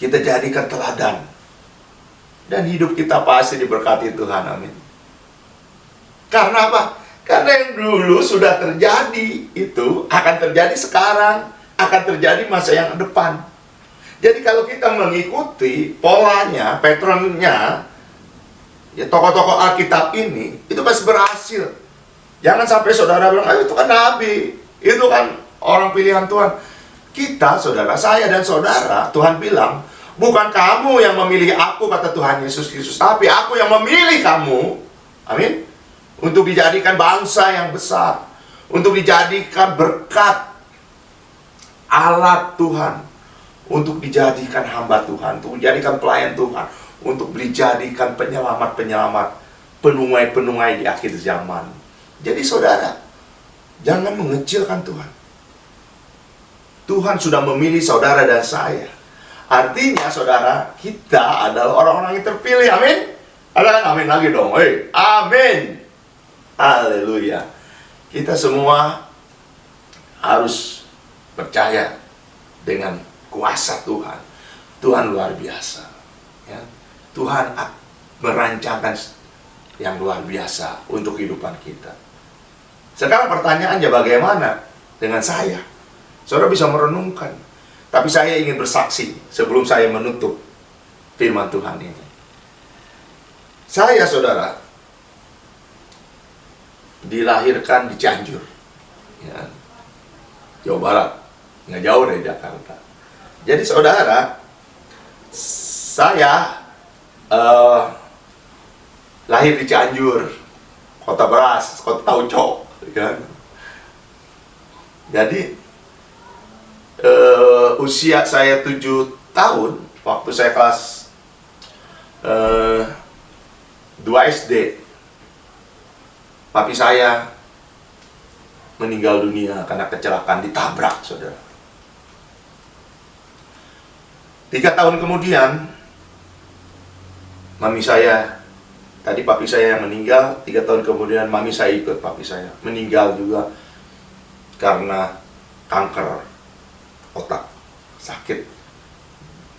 jadikan teladan. Dan hidup kita pasti diberkati Tuhan. Amin. Karena apa? Karena yang dulu sudah terjadi itu akan terjadi sekarang, akan terjadi masa yang depan. Jadi kalau kita mengikuti polanya, patternnya, ya tokoh-tokoh Alkitab ini, itu pasti berhasil. Jangan sampai saudara bilang, itu kan nabi, itu kan orang pilihan Tuhan. Kita, saudara, saya dan saudara, Tuhan bilang, bukan kamu yang memilih aku, kata Tuhan Yesus Kristus, tapi aku yang memilih kamu. Amin. Untuk dijadikan bangsa yang besar, untuk dijadikan berkat alat Tuhan, untuk dijadikan hamba Tuhan, untuk dijadikan pelayan Tuhan, untuk dijadikan penyelamat-penyelamat, penungai-penungai di akhir zaman. Jadi saudara, jangan mengecilkan Tuhan. Tuhan sudah memilih saudara dan saya. Artinya saudara, kita adalah orang-orang yang terpilih. Amin. Ada kan amin lagi dong. Amin. Haleluya. Kita semua harus percaya dengan kuasa Tuhan. Tuhan luar biasa. Ya. Tuhan merancangkan yang luar biasa untuk kehidupan kita. Sekarang pertanyaannya bagaimana dengan saya? Saudara bisa merenungkan. Tapi saya ingin bersaksi sebelum saya menutup firman Tuhan ini. Saya, saudara, dilahirkan di Cianjur, ya, Jawa Barat, nggak jauh dari Jakarta. Jadi saudara, saya lahir di Cianjur, kota beras, kota tauco, kan? Jadi usia saya 7 tahun, waktu saya kelas 2 SD, papi saya meninggal dunia karena kecelakaan, ditabrak, saudara. 3 tahun kemudian, mami saya, tadi papi saya yang meninggal, 3 tahun kemudian mami saya ikut papi saya, meninggal juga karena kanker otak, sakit.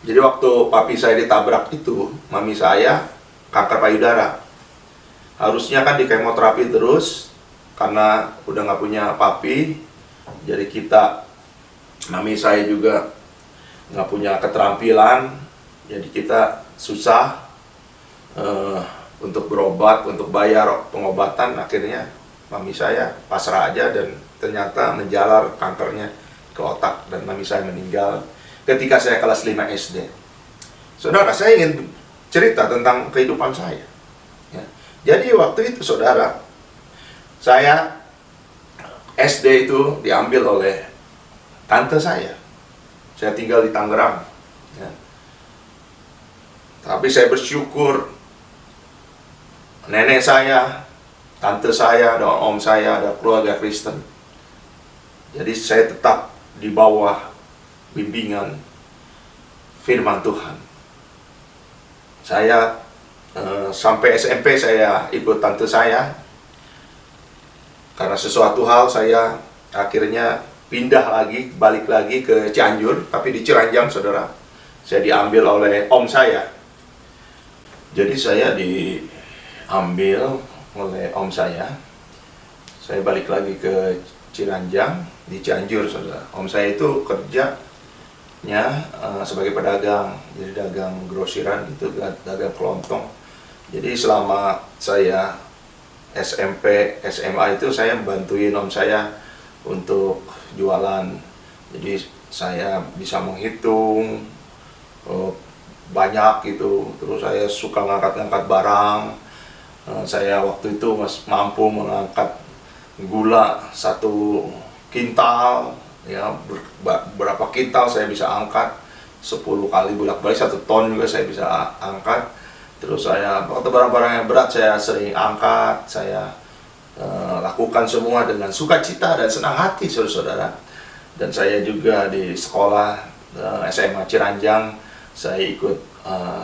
Jadi waktu papi saya ditabrak itu, mami saya kanker payudara. Harusnya kan di kemoterapi terus, karena udah nggak punya papi. Jadi kita, mami saya juga nggak punya keterampilan, jadi kita susah untuk berobat, untuk bayar pengobatan. Akhirnya mami saya pasrah aja, dan ternyata menjalar kankernya ke otak, dan mami saya meninggal ketika saya kelas 5 SD. Saudara, saya ingin cerita tentang kehidupan saya. Ya. Jadi waktu itu, saudara, saya SD itu diambil oleh tante saya. Saya tinggal di Tangerang. Ya. Tapi saya bersyukur, nenek saya, tante saya, dan om saya, ada keluarga Kristen. Jadi saya tetap di bawah bimbingan firman Tuhan. Saya sampai SMP saya ikut tante saya. Karena sesuatu hal saya akhirnya pindah lagi, balik lagi ke Cianjur, tapi di Ciranjang, saudara. Saya diambil oleh om saya. Jadi saya diambil oleh om saya. Saya balik lagi ke Ciranjang, di Cianjur, saudara. Om saya itu kerjanya sebagai pedagang, jadi dagang grosiran gitu, dagang kelontong. Jadi selama saya SMP, SMA itu saya bantuin om saya untuk jualan. Jadi saya bisa menghitung banyak gitu, terus saya suka ngangkat-ngangkat barang. Saya waktu itu mampu mengangkat gula 1 kintal, ya berapa kintal saya bisa angkat, 10 kali bolak-balik 1 ton juga saya bisa angkat. Terus saya waktu barang-barang yang berat saya sering angkat, saya lakukan semua dengan sukacita dan senang hati, saudara-saudara. Dan saya juga di sekolah SMA Ciranjang,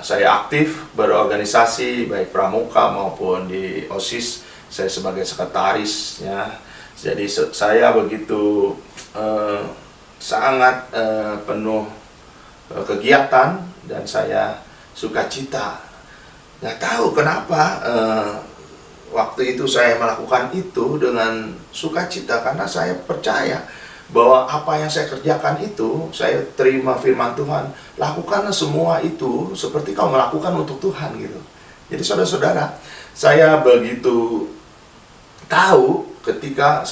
saya aktif berorganisasi baik pramuka maupun di OSIS. Saya sebagai sekretaris, ya. Jadi saya begitu sangat penuh kegiatan dan saya sukacita. Nggak tahu kenapa waktu itu saya melakukan itu dengan sukacita, karena saya percaya bahwa apa yang saya kerjakan itu, saya terima firman Tuhan, lakukanlah semua itu seperti kau melakukan untuk Tuhan gitu. Jadi saudara-saudara, saya begitu tahu ketika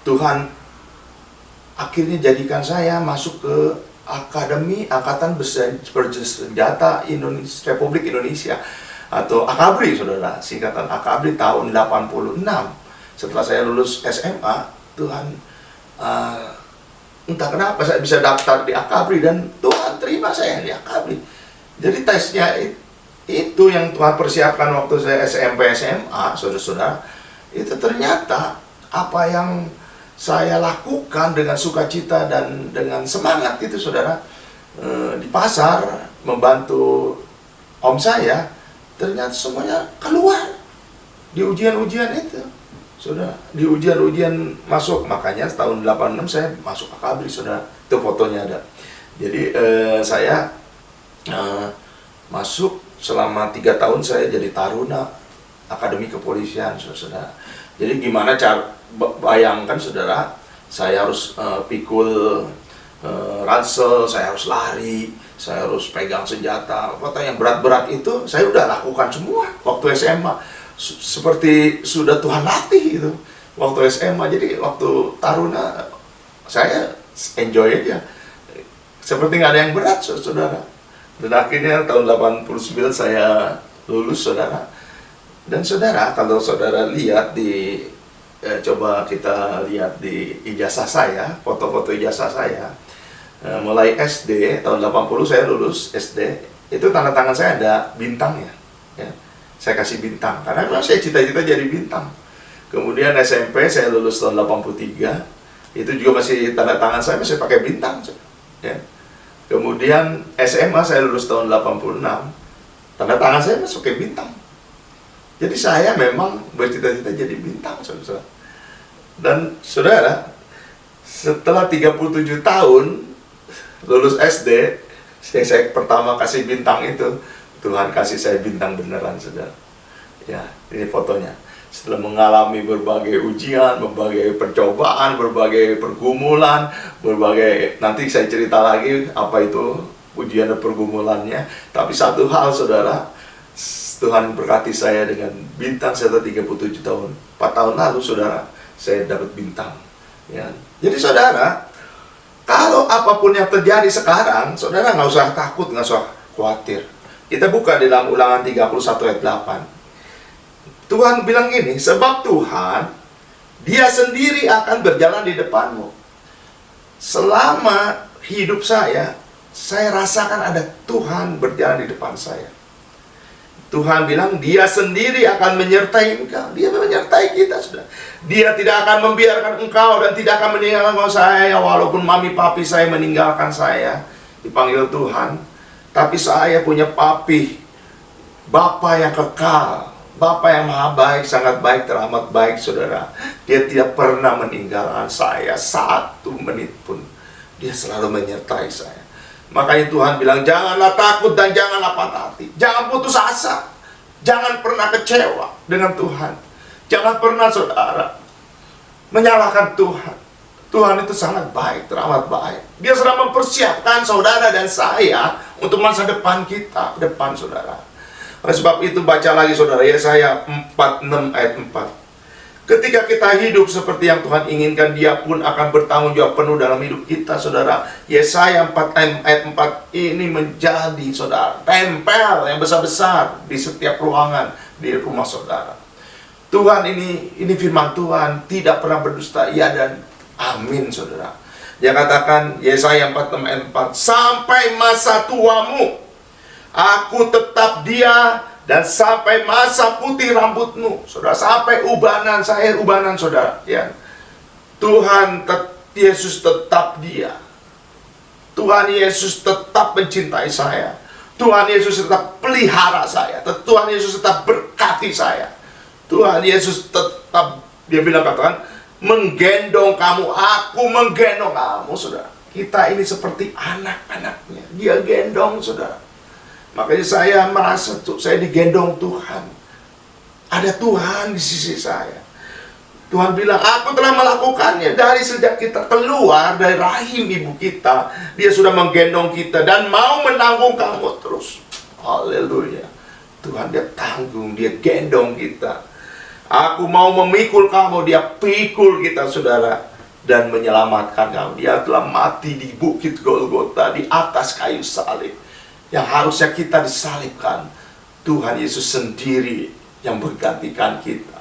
Tuhan akhirnya jadikan saya masuk ke Akademi Angkatan Bersenjata Republik Indonesia atau AKABRI, saudara, singkatan AKABRI tahun 86. Setelah saya lulus SMA, Tuhan entah kenapa saya bisa daftar di AKABRI dan Tuhan terima saya di AKABRI. Jadi tesnya itu yang Tuhan persiapkan waktu saya SMP SMA, saudara-saudara. Itu ternyata apa yang saya lakukan dengan sukacita dan dengan semangat itu, saudara, di pasar membantu om saya, ternyata semuanya keluar di ujian-ujian itu, saudara. Di ujian-ujian masuk, makanya tahun 86 saya masuk AKABRI, saudara. Itu fotonya ada. Jadi saya masuk selama 3 tahun saya jadi taruna Akademi Kepolisian, saudara. Jadi gimana cara, bayangkan saudara, saya harus pikul ransel, saya harus lari, saya harus pegang senjata, foto yang berat-berat itu saya udah lakukan semua waktu SMA. Seperti sudah Tuhan latih itu waktu SMA. Jadi waktu taruna saya enjoy aja, seperti nggak ada yang berat, saudara. Dan akhirnya tahun 89 saya lulus, saudara. Dan saudara, kalau saudara lihat coba kita lihat di ijazah saya, foto-foto ijazah saya, mulai SD, tahun 80 saya lulus SD, itu tanda tangan saya ada bintangnya, ya. Saya kasih bintang, karena memang saya cita-cita jadi bintang. Kemudian SMP saya lulus tahun 83, itu juga masih tanda tangan saya masih pakai bintang, ya. Kemudian SMA saya lulus tahun 86, tanda tangan saya masih pakai bintang. Jadi saya memang bercita-cita jadi bintang, saudara. Dan saudara, setelah 37 tahun lulus SD, saya pertama kasih bintang itu, Tuhan kasih saya bintang beneran, saudara. Ya, ini fotonya. Setelah mengalami berbagai ujian, berbagai percobaan, berbagai pergumulan, nanti saya cerita lagi apa itu ujian dan pergumulannya. Tapi satu hal, saudara, Tuhan berkati saya dengan bintang setelah 37 tahun. 4 tahun lalu, saudara, saya dapat bintang, ya. Jadi saudara, kalau apapun yang terjadi sekarang, saudara nggak usah takut, nggak usah khawatir. Kita buka di dalam Ulangan 31 ayat 8. Tuhan bilang gini, sebab Tuhan, Dia sendiri akan berjalan di depanmu. Selama hidup saya rasakan ada Tuhan berjalan di depan saya. Tuhan bilang Dia sendiri akan menyertai engkau. Dia menyertai kita, sudah. Dia tidak akan membiarkan engkau dan tidak akan meninggalkan saya. Walaupun mami papi saya meninggalkan saya, dipanggil Tuhan, tapi saya punya papi, Bapa yang kekal, Bapa yang maha baik, sangat baik, teramat baik, saudara. Dia tidak pernah meninggalkan saya 1 menit pun. Dia selalu menyertai saya. Makanya Tuhan bilang, janganlah takut dan janganlah patah hati. Jangan putus asa. Jangan pernah kecewa dengan Tuhan. Jangan pernah saudara menyalahkan Tuhan. Tuhan itu sangat baik, teramat baik. Dia sedang mempersiapkan saudara dan saya untuk masa depan kita, ke depan saudara. Oleh sebab itu baca lagi saudara, Yesaya 46 ayat 4. Ketika kita hidup seperti yang Tuhan inginkan, Dia pun akan bertanggung jawab penuh dalam hidup kita saudara. Yesaya 4 ayat 4 ini menjadi saudara tempel yang besar-besar di setiap ruangan di rumah saudara. Tuhan ini firman Tuhan, tidak pernah berdusta, iya dan amin saudara. Dia katakan Yesaya 46 ayat 4, sampai masa tuamu aku tetap dia, dan sampai masa putih rambutmu saudara, sampai ubanan saudara ya. Tuhan Yesus tetap dia. Tuhan Yesus tetap mencintai saya. Tuhan Yesus tetap pelihara saya. Tuhan Yesus tetap berkati saya. Tuhan Yesus tetap, dia bilang katakan, menggendong kamu, aku menggendong kamu saudara. Kita ini seperti anak-anaknya, dia gendong saudara. Makanya saya merasa saya digendong Tuhan. Ada Tuhan di sisi saya. Tuhan bilang, aku telah melakukannya dari sejak kita keluar dari rahim ibu kita. Dia sudah menggendong kita dan mau menanggung kamu terus. Haleluya. Tuhan dia tanggung, dia gendong kita. Aku mau memikul kamu, dia pikul kita saudara, dan menyelamatkan kamu. Dia telah mati di bukit Golgota, di atas kayu salib. Yang harusnya kita disalibkan, Tuhan Yesus sendiri yang bergantikan kita.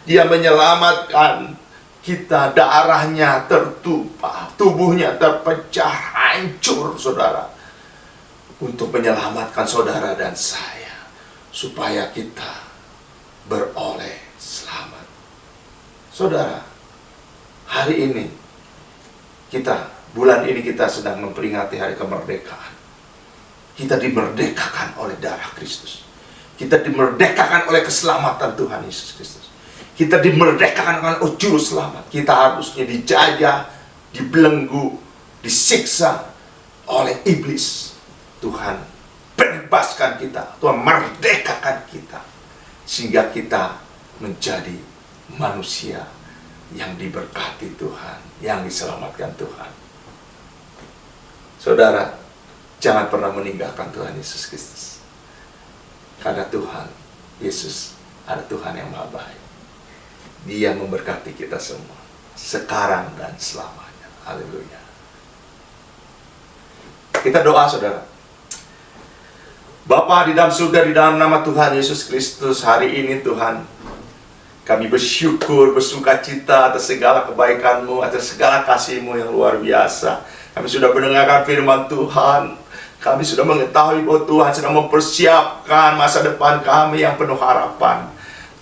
Dia menyelamatkan kita, darahnya tertumpah, tubuhnya terpecah, hancur saudara, untuk menyelamatkan saudara dan saya, supaya kita beroleh selamat. Saudara, hari ini bulan ini kita sedang memperingati hari kemerdekaan. Kita dimerdekakan oleh darah Kristus. Kita dimerdekakan oleh keselamatan Tuhan Yesus Kristus. Kita dimerdekakan oleh juru selamat. Kita harusnya dijajah, dibelenggu, disiksa oleh iblis. Tuhan bebaskan kita, Tuhan merdekakan kita, sehingga kita menjadi manusia yang diberkati Tuhan, yang diselamatkan Tuhan. Saudara, jangan pernah meninggalkan Tuhan Yesus Kristus. Karena Tuhan Yesus ada Tuhan yang maha baik. Dia memberkati kita semua, sekarang dan selamanya. Haleluya. Kita doa saudara. Bapa di dalam surga, di dalam nama Tuhan Yesus Kristus, hari ini Tuhan, kami bersyukur, bersuka cita atas segala kebaikan-Mu, atas segala kasih-Mu yang luar biasa. Kami sudah mendengarkan firman Tuhan. Kami sudah mengetahui bahwa Tuhan sedang mempersiapkan masa depan kami yang penuh harapan.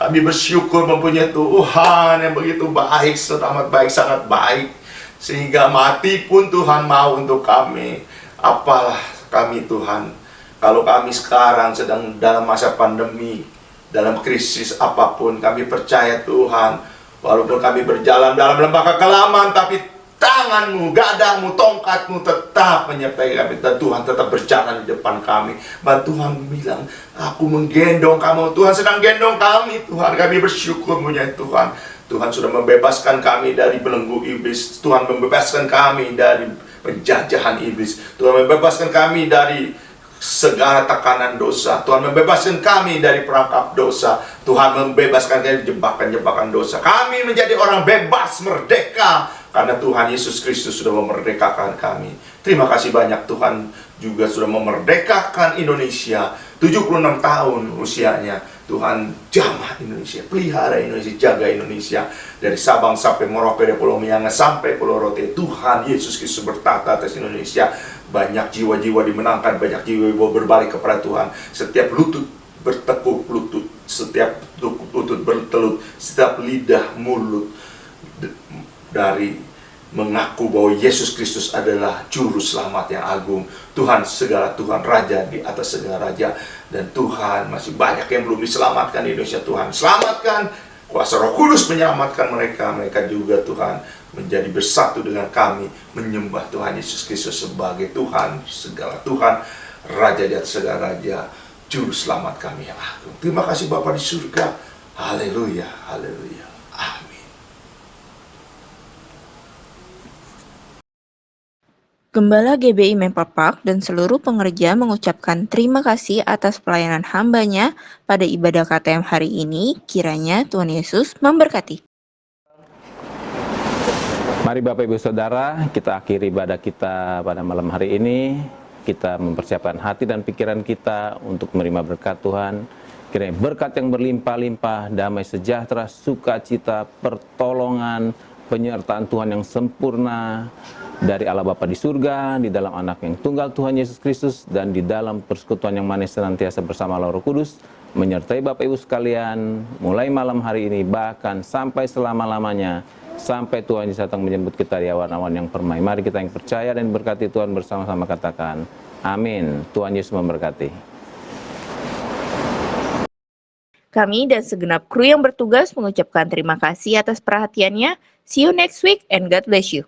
Kami bersyukur mempunyai Tuhan yang begitu baik, sangat baik, sangat baik. Sehingga mati pun Tuhan mau untuk kami. Apalah kami Tuhan, kalau kami sekarang sedang dalam masa pandemi, dalam krisis apapun, kami percaya Tuhan, walaupun kami berjalan dalam lembah kekelaman, tapi tangan-Mu, gadamu, tongkat-Mu tetap menyertai kami. Dan Tuhan tetap berjalan di depan kami. Dan Tuhan bilang, aku menggendong kamu. Tuhan sedang gendong kami. Tuhan, kami bersyukur punya Tuhan. Tuhan sudah membebaskan kami dari belenggu iblis. Tuhan membebaskan kami dari penjajahan iblis. Tuhan membebaskan kami dari segala tekanan dosa. Tuhan membebaskan kami dari perangkap dosa. Tuhan membebaskan kami dari jebakan-jebakan dosa. Kami menjadi orang bebas, merdeka, karena Tuhan Yesus Kristus sudah memerdekakan kami. Terima kasih banyak, Tuhan juga sudah memerdekakan Indonesia. 76 tahun usianya. Tuhan jamah Indonesia, pelihara Indonesia, jaga Indonesia. Dari Sabang sampai Merauke, dari Pulau Miangas sampai Pulau Rote. Tuhan Yesus Kristus bertata atas Indonesia. Banyak jiwa-jiwa dimenangkan, banyak jiwa-jiwa berbalik kepada Tuhan. Setiap lutut bertekuk lutut, setiap lutut bertelut, setiap lidah mulut dari mengaku bahwa Yesus Kristus adalah juru selamat yang agung, Tuhan segala Tuhan, Raja di atas segala Raja. Dan Tuhan, masih banyak yang belum diselamatkan di Indonesia. Tuhan selamatkan, kuasa Roh Kudus menyelamatkan mereka. Mereka juga Tuhan menjadi bersatu dengan kami, menyembah Tuhan Yesus Kristus sebagai Tuhan segala Tuhan, Raja di atas segala Raja, juru selamat kami yang agung. Terima kasih Bapa di surga. Haleluya, haleluya. Amin. Gembala GBI Maple Park dan seluruh pengerja mengucapkan terima kasih atas pelayanan hambanya pada ibadah KTM hari ini. Kiranya Tuhan Yesus memberkati. Mari Bapak Ibu Saudara, kita akhiri ibadah kita pada malam hari ini. Kita mempersiapkan hati dan pikiran kita untuk menerima berkat Tuhan. Kiranya berkat yang berlimpah-limpah, damai sejahtera, sukacita, pertolongan, penyertaan Tuhan yang sempurna dari Allah Bapa di surga, di dalam Anak yang tunggal Tuhan Yesus Kristus, dan di dalam persekutuan yang manis senantiasa bersama Allah Roh Kudus, menyertai Bapak Ibu sekalian, mulai malam hari ini, bahkan sampai selama-lamanya, sampai Tuhan Yesus datang menjemput kita di awan-awan yang permai. Mari kita yang percaya dan berkati Tuhan bersama-sama katakan, amin. Tuhan Yesus memberkati. Kami dan segenap kru yang bertugas mengucapkan terima kasih atas perhatiannya. See you next week and God bless you.